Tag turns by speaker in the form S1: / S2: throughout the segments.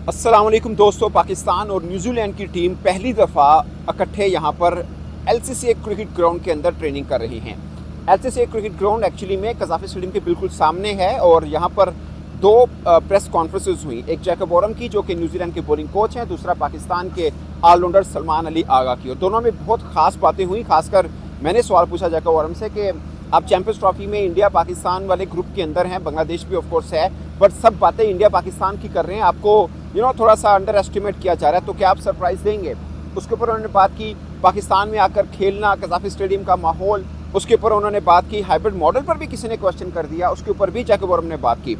S1: अस्सलाम वालेकुम दोस्तों। पाकिस्तान और न्यूजीलैंड की टीम पहली दफ़ा इकट्ठे यहाँ पर एलसीसी क्रिकेट ग्राउंड के अंदर ट्रेनिंग कर रही हैं। एलसीसी क्रिकेट ग्राउंड एक्चुअली में कज़ाफ़ी स्टेडियम के बिल्कुल सामने है और यहाँ पर दो प्रेस कॉन्फ्रेंसेस हुई। एक जैकब वॉरम की, जो कि न्यूजीलैंड के बॉलिंग कोच हैं, दूसरा पाकिस्तान के ऑलराउंडर सलमान अली आगा की। और दोनों में बहुत ख़ास बातें हुई। खासकर मैंने सवाल पूछा जैकब वॉरम से कि आप चैंपियंस ट्रॉफी में इंडिया पाकिस्तान वाले ग्रुप के अंदर हैं, बांग्लादेश भी ऑफ कोर्स है, बट सब बातें इंडिया पाकिस्तान की कर रहे हैं, आपको थोड़ा सा अंडर एस्टिमेट किया जा रहा है, तो क्या आप सरप्राइज़ देंगे? उसके ऊपर उन्होंने बात की पाकिस्तान में आकर खेलना, कज़ाफ़ी स्टेडियम का माहौल। उसके ऊपर उन्होंने बात की हाइब्रिड मॉडल पर भी किसी ने क्वेश्चन कर दिया, उसके ऊपर भी जैकब वॉरम ने बात की।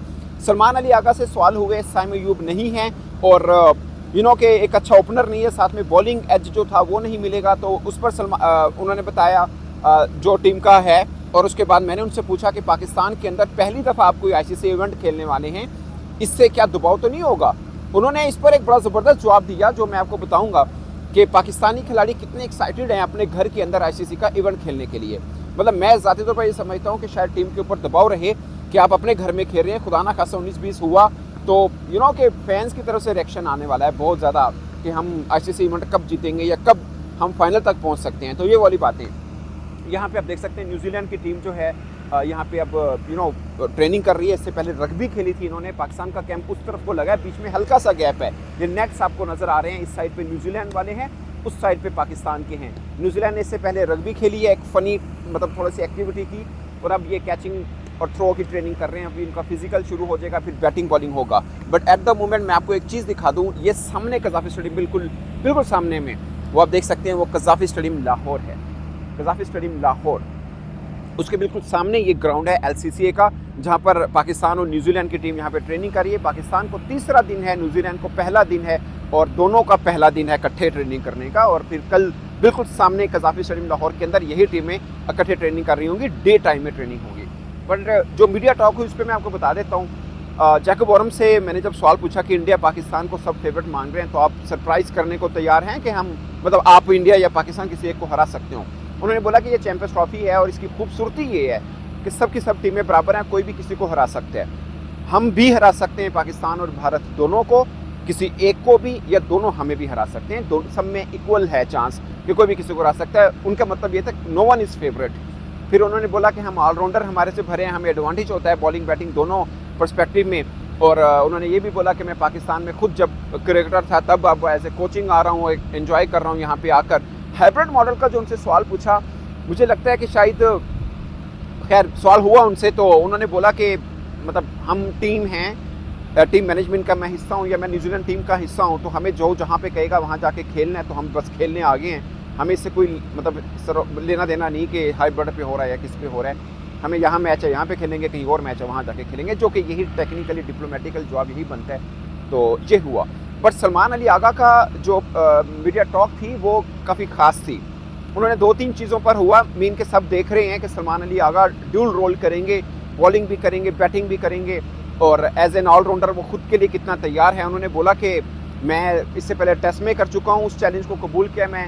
S1: सलमान अली आगा से सवाल हुए, साइम अयूब नहीं है और के एक अच्छा ओपनर नहीं है, साथ में बॉलिंग एज जो था वो नहीं मिलेगा, तो उस पर उन्होंने बताया जो टीम का है। और उसके बाद मैंने उनसे पूछा कि पाकिस्तान के अंदर पहली दफ़ा आप कोई आईसीसी इवेंट खेलने वाले हैं, इससे क्या दबाव तो नहीं होगा? उन्होंने इस पर एक बड़ा ज़बरदस्त जवाब दिया, जो मैं आपको बताऊंगा कि पाकिस्तानी खिलाड़ी कितने एक्साइटेड हैं अपने घर के अंदर आईसीसी का इवेंट खेलने के लिए। मतलब मैं ज़ाती तौर पर ये समझता हूँ कि शायद टीम के ऊपर दबाव रहे कि आप अपने घर में खेल रहे हैं, खुदा ना खासा 19-20 हुआ तो कि फैंस की तरफ से रिएक्शन आने वाला है बहुत ज़्यादा कि हम आईसीसी इवेंट कब जीतेंगे या कब हम फाइनल तक पहुँच सकते हैं। तो ये वाली बातें यहाँ पे आप देख सकते हैं। न्यूजीलैंड की टीम जो है यहाँ पे अब ट्रेनिंग कर रही है। इससे पहले रग्बी खेली थी इन्होंने। पाकिस्तान का कैंप उस तरफ को लगा है, बीच में हल्का सा गैप है। ये नेट्स आपको नज़र आ रहे हैं, इस साइड पे न्यूजीलैंड वाले हैं, उस साइड पे पाकिस्तान के हैं। न्यूजीलैंड ने इससे पहले रग्बी खेली है, एक फ़नी मतलब थोड़ी सी एक्टिविटी की, और अब ये कैचिंग और थ्रो की ट्रेनिंग कर रहे हैं। अभी इनका फिजिकल शुरू हो जाएगा, फिर बैटिंग बॉलिंग होगा। बट एट द मोमेंट मैं आपको एक चीज़ दिखा दूँ, ये सामने कज़ाफ़ी स्टेडियम बिल्कुल सामने में वो आप देख सकते हैं, वो कज़ाफ़ी स्टेडियम लाहौर है। कज़ाफ़ी स्टेडियम लाहौर, उसके बिल्कुल सामने ये ग्राउंड है एलसीसीए का, जहाँ पर पाकिस्तान और न्यूजीलैंड की टीम यहाँ पे ट्रेनिंग कर रही है। पाकिस्तान को तीसरा दिन है, न्यूजीलैंड को पहला दिन है, और दोनों का पहला दिन है इकट्ठे ट्रेनिंग करने का। और फिर कल बिल्कुल सामने कज़ाफ़ी स्टेडियम लाहौर के अंदर यही टीमें इकट्ठे ट्रेनिंग कर रही होंगी, डे टाइम में ट्रेनिंग होगी। बट जो मीडिया टॉक हुई उस पर मैं आपको बता देता हूँ। जैकब वॉरम से मैंने जब सवाल पूछा कि इंडिया पाकिस्तान को सब फेवरेट मान रहे हैं, तो आप सरप्राइज़ करने को तैयार हैं कि हम मतलब आप इंडिया या पाकिस्तान किसी एक को हरा सकते हो? उन्होंने बोला कि ये चैंपियंस ट्रॉफी है और इसकी खूबसूरती ये है कि सब की सब टीमें बराबर हैं, कोई भी किसी को हरा सकता है। हम भी हरा सकते हैं पाकिस्तान और भारत दोनों को, किसी एक को भी, या दोनों हमें भी हरा सकते हैं। दोनों सब में इक्वल है चांस कि कोई भी किसी को हरा सकता है। उनका मतलब ये था नो वन इज़ फेवरेट। फिर उन्होंने बोला कि हम ऑलराउंडर हमारे से भरे हैं, हमें एडवांटेज होता है बॉलिंग बैटिंग दोनों पर्सपेक्टिव में। और उन्होंने ये भी बोला कि मैं पाकिस्तान में खुद जब क्रिकेटर था तब अब एज ए कोचिंग आ रहा हूँ, एंजॉय कर रहा हूँ यहाँ पे आकर। हाइब्रिड मॉडल का जो उनसे सवाल पूछा, मुझे लगता है कि शायद खैर सवाल हुआ उनसे, तो उन्होंने बोला कि मतलब हम टीम हैं, टीम मैनेजमेंट का मैं हिस्सा हूँ या मैं न्यूजीलैंड टीम का हिस्सा हूँ, तो हमें जो जहाँ पे कहेगा वहाँ जाके खेलना है, तो हम बस खेलने आगे हैं। हमें इससे कोई मतलब लेना देना नहीं कि हाइब्रिड पे हो रहा है या किस पे हो रहा है। हमें यहाँ मैच है यहाँ पे खेलेंगे, कहीं और मैच है वहाँ जाके खेलेंगे, जो कि यही टेक्निकली डिप्लोमेटिकल जवाब यही बनता है। तो ये हुआ। बट सलमान अली आगा का जो मीडिया टॉक थी वो काफ़ी ख़ास थी। उन्होंने 2-3 चीज़ों पर हुआ, मीन के सब देख रहे हैं कि सलमान अली आगा ड्यूल रोल करेंगे, बॉलिंग भी करेंगे, बैटिंग भी करेंगे, और एज एन ऑलराउंडर वो खुद के लिए कितना तैयार है। उन्होंने बोला कि मैं इससे पहले टेस्ट में कर चुका हूँ, उस चैलेंज को कबूल किया। मैं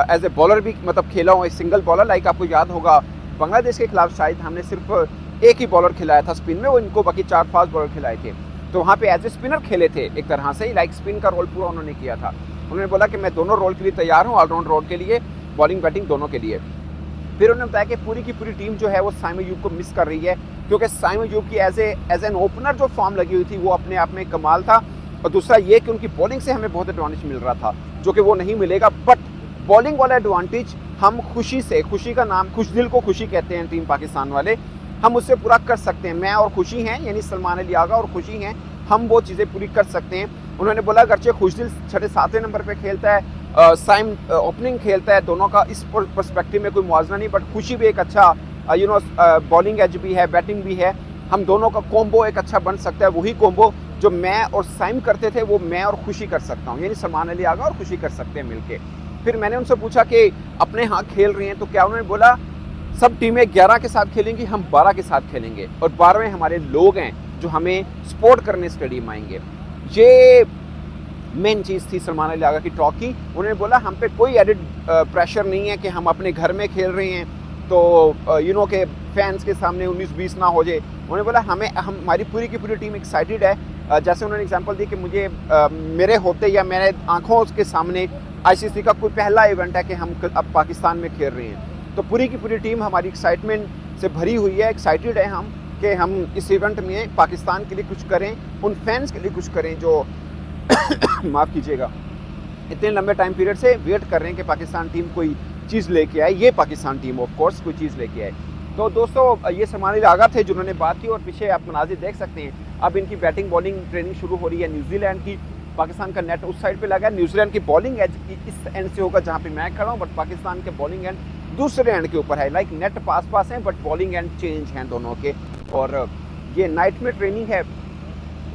S1: एज ए बॉलर भी मतलब खेला हूँ, सिंगल बॉलर। लाइक आपको याद होगा बांग्लादेश के खिलाफ शायद हमने सिर्फ एक ही बॉलर खिलाया था स्पिन में, वो इनको बाकी 4 फास्ट बॉलर खिलाए थे, तो वहाँ पे एज ए स्पिनर खेले थे एक तरह से ही, लाइक स्पिन का रोल पूरा उन्होंने किया था। उन्होंने बोला कि मैं दोनों रोल के लिए तैयार हूँ, ऑलराउंड रोल के लिए, बॉलिंग बैटिंग दोनों के लिए। फिर उन्होंने बताया कि पूरी की पूरी टीम जो है वो साइम अयूब को मिस कर रही है, क्योंकि साइम अयूब की एज एन ओपनर जो फॉर्म लगी हुई थी वो अपने आप में कमाल था। और दूसरा ये कि उनकी बॉलिंग से हमें बहुत एडवांटेज मिल रहा था, जो कि वो नहीं मिलेगा। बट बॉलिंग वाला एडवांटेज हम खुशी से, खुशी का नाम खुश दिल को खुशी कहते हैं टीम पाकिस्तान वाले, हम उससे पूरा कर सकते हैं। मैं और खुशी हैं, यानी सलमान अली आगा और खुशी हैं, हम वो चीज़ें पूरी कर सकते हैं। उन्होंने बोला अगरचे खुशदिल 6-7वें नंबर पे खेलता है, साइम ओपनिंग खेलता है, दोनों का इस पर्सपेक्टिव में कोई मुआवजा नहीं, बट खुशी भी एक अच्छा बॉलिंग एज भी है, बैटिंग भी है। हम दोनों का कॉम्बो एक अच्छा बन सकता है। वही कॉम्बो जो मैं और साइम करते थे वो मैं और खुशी कर सकता हूँ, यानी सलमान अली आगा और खुशी कर सकते हैं मिलके। फिर मैंने उनसे पूछा कि अपने यहाँ खेल रही हैं, तो क्या उन्होंने बोला सब टीमें 11 के साथ खेलेंगी, हम 12 के साथ खेलेंगे, और 12वें हमारे लोग हैं जो हमें सपोर्ट करने स्टेडियम आएंगे। ये मेन चीज़ थी सलमान अली आगा की टॉक की। उन्होंने बोला हम पे कोई एडिड प्रेशर नहीं है कि हम अपने घर में खेल रहे हैं तो के फैंस के सामने 19-20 ना हो जाए। उन्होंने बोला हमारी पूरी की पूरी टीम एक्साइटेड है जैसे उन्होंने एग्जांपल दी कि मुझे मेरे होते या मेरे आंखों के सामने आईसीसी का कोई पहला इवेंट है कि हम अब पाकिस्तान में खेल रहे हैं, तो पूरी की पूरी टीम हमारी एक्साइटमेंट से भरी हुई है, एक्साइटेड है हम कि हम इस इवेंट में पाकिस्तान के लिए कुछ करें, उन फैंस के लिए कुछ करें जो माफ़ कीजिएगा इतने लंबे टाइम पीरियड से वेट कर रहे हैं कि पाकिस्तान टीम कोई चीज़ लेके आए। ये पाकिस्तान टीम ऑफ कोर्स कोई चीज़ लेके आए। तो दोस्तों ये समानी लागा थे जिन्होंने बात की, और पीछे आप मनाजिर देख सकते हैं। अब इनकी बैटिंग बॉलिंग ट्रेनिंग शुरू हो रही है न्यूजीलैंड की। पाकिस्तान का नेट उस साइड पे लगा है, न्यूजीलैंड की बॉलिंग एज इस एंड से होगा जहाँ पे मैं खड़ा हूँ, बट पाकिस्तान के बॉलिंग एंड दूसरे एंड के ऊपर है। लाइक नेट पास पास हैं बट बॉलिंग एंड चेंज हैं दोनों के। और ये नाइट में ट्रेनिंग है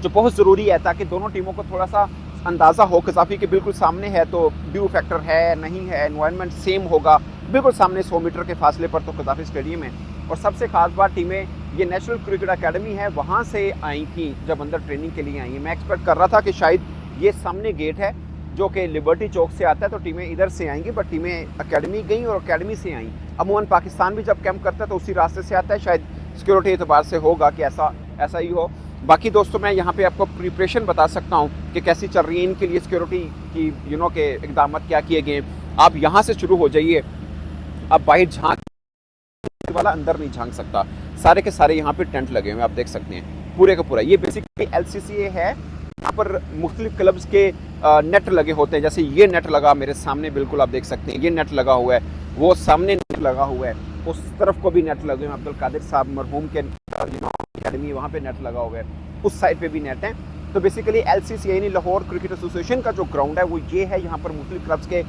S1: जो बहुत ज़रूरी है ताकि दोनों टीमों को थोड़ा सा अंदाज़ा हो। कज़ाफ़ी के बिल्कुल सामने है तो व्यू फैक्टर है नहीं है, एनवायरनमेंट सेम होगा, बिल्कुल सामने 100 मीटर के फासले पर तो कज़ाफ़ी स्टेडियम है। और सबसे खास बात टीमें ये नेशनल क्रिकेट अकेडमी है वहाँ से आई थी जब अंदर ट्रेनिंग के लिए आई हैं। मैं एक्सपेक्ट कर रहा था कि शायद ये सामने गेट है जो कि लिबर्टी चौक से आता है तो टीमें इधर से आएंगी, बट टीमें अकेडमी गई और अकेडमी से आई। अमूमन पाकिस्तान भी जब कैंप करता है तो उसी रास्ते से आता है, शायद सिक्योरिटी एतबार से होगा कि ऐसा ही हो। बाकी दोस्तों मैं यहाँ पे आपको प्रिपरेशन बता सकता हूँ कि कैसी चल रही है इनके लिए सिक्योरिटी की के इकदाम क्या किए गए। आप यहाँ से शुरू हो जाइए, आप बाहर झांक वाला अंदर नहीं झांक सकता, सारे के सारे यहाँ पे टेंट लगे हुए आप देख सकते हैं पूरे का पूरा। ये बेसिकली LCCA है, यहाँ पर मुख्तलिफ क्लब्स के नेट लगे होते हैं। जैसे ये नेट लगा मेरे सामने बिल्कुल आप देख सकते हैं, ये नेट लगा हुआ है, वो सामने नेट लगा हुआ है, उस तरफ को भी नेट लगे हुए हैं। अब्दुल कादिर साहब मरहूम के अकेडमी वहाँ पे नेट लगा हुआ है, उस साइड पे भी नेट है। तो बेसिकली LCCA यानी लाहौर क्रिकेट एसोसिएशन का जो ग्राउंड है वो ये है। यहाँ पर मुख्तलिफ क्लब्स के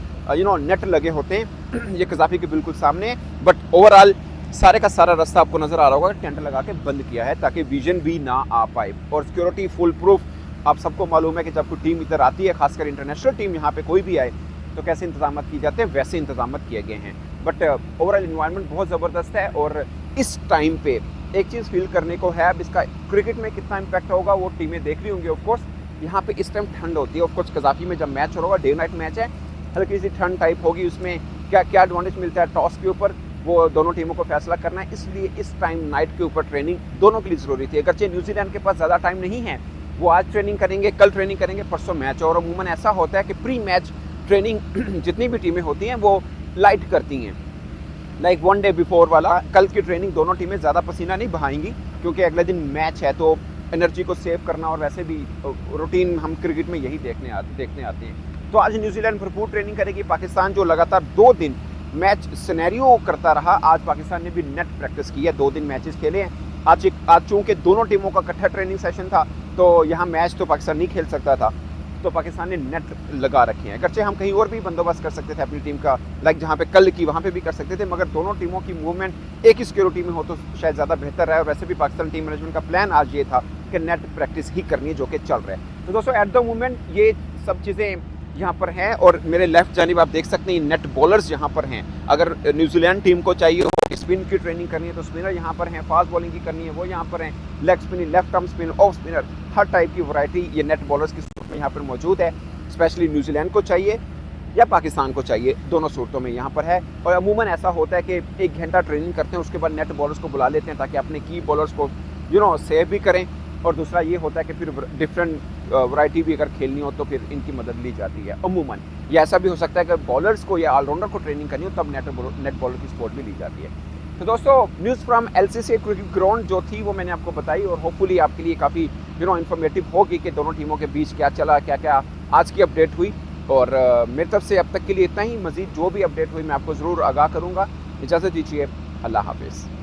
S1: नेट लगे होते हैं। ये कज़ाफ़ी के बिल्कुल सामने, बट ओवरऑल सारे का सारा रास्ता आपको नज़र आ रहा होगा, टेंट लगा के बंद किया है ताकि विजन भी ना आ पाए। और सिक्योरिटी फुल प्रूफ। आप सबको मालूम है कि जब कोई टीम इधर आती है, खासकर इंटरनेशनल टीम यहाँ पे कोई भी आए तो कैसे इंतजाम किए जाते हैं, वैसे इंतजाम किए गए हैं। बट ओवरऑल इन्वायरमेंट बहुत ज़बरदस्त है। और इस टाइम पे एक चीज़ फील करने को है, अब इसका क्रिकेट में कितना इम्पैक्ट होगा वो टीमें देख रही होंगी। ऑफकोर्स यहाँ पे इस टाइम ठंड होती है, ऑफकोर्स कज़ाफ़ी में जब मैच हो रहा होगा, डे नाइट मैच है, हल्की सी ठंड टाइप होगी। उसमें क्या क्या एडवांटेज मिलता है टॉस के ऊपर, वो दोनों टीमों को फैसला करना है। इसलिए इस टाइम नाइट के ऊपर ट्रेनिंग दोनों के लिए ज़रूरी थी। अगरचे न्यूजीलैंड के पास ज़्यादा टाइम नहीं है, वो आज ट्रेनिंग करेंगे, कल ट्रेनिंग करेंगे, परसों मैच। और अमूमन ऐसा होता है कि प्री मैच ट्रेनिंग जितनी भी टीमें होती हैं वो लाइट करती हैं, लाइक 1 डे बिफोर वाला। कल की ट्रेनिंग दोनों टीमें ज़्यादा पसीना नहीं बहाएंगी क्योंकि अगले दिन मैच है, तो एनर्जी को सेव करना। और वैसे भी रूटीन हम क्रिकेट में यही देखने आते हैं। तो आज न्यूजीलैंड भरपूर ट्रेनिंग करेगी। पाकिस्तान जो लगातार 2 दिन मैच सिनेरियो करता रहा, आज पाकिस्तान ने भी नेट प्रैक्टिस की है, 2 दिन मैचेस खेले हैं। आज चूँकि दोनों टीमों का इकट्ठा ट्रेनिंग सेशन था तो यहाँ मैच तो पाकिस्तान नहीं खेल सकता था, तो पाकिस्तान ने नेट लगा रखे हैं। अगरचे हम कहीं और भी बंदोबस्त कर सकते थे अपनी टीम का, लाइक जहाँ पे कल की वहाँ पे भी कर सकते थे, मगर दोनों टीमों की मूवमेंट एक ही सिक्योरिटी में हो तो शायद ज़्यादा बेहतर रहा। और वैसे भी पाकिस्तान टीम मैनेजमेंट का प्लान आज ये था कि नेट प्रैक्टिस ही करनी है, जो कि चल रहा है। तो दोस्तों एट द मोमेंट ये सब चीज़ें यहाँ पर हैं। और मेरे लेफ्ट जानिब आप देख सकते हैं नेट बॉलर्स यहाँ पर हैं। अगर न्यूजीलैंड टीम को चाहिए हो स्पिन की ट्रेनिंग करनी है तो स्पिनर यहाँ पर हैं, फास्ट बॉलिंग की करनी है वो यहाँ पर हैं, leg spin, left arm spin, off spinner, हर टाइप की वैरायटी ये नेट बॉलर्स की सूरत में यहाँ पर मौजूद है। स्पेशली न्यूजीलैंड को चाहिए या पाकिस्तान को चाहिए, दोनों सूरतों में यहाँ पर है। और अमूमन ऐसा होता है कि 1 घंटा ट्रेनिंग करते हैं, उसके बाद नेट बॉलर्स को बुला लेते हैं ताकि अपने की बॉलर्स को सेव भी करें। और दूसरा ये होता है कि फिर डिफरेंट वैरायटी भी अगर खेलनी हो तो फिर इनकी मदद ली जाती है। अमूमन ये ऐसा भी हो सकता है कि बॉलर्स को या ऑलराउंडर को ट्रेनिंग करनी हो तब नेट बॉलर की सपोर्ट भी ली जाती है। तो दोस्तों news from LCCA cricket ground जो थी वो मैंने आपको बताई, और होपफुली आपके लिए काफ़ी इन्फॉर्मेटिव होगी कि दोनों टीमों के बीच क्या चला, क्या क्या आज की अपडेट हुई। और मेरी तरफ से अब तक के लिए इतना ही। मज़ीद जो भी अपडेट हुई मैं आपको ज़रूर आगाह करूँगा। इजाज़त दीजिए, अल्लाह हाफिज़।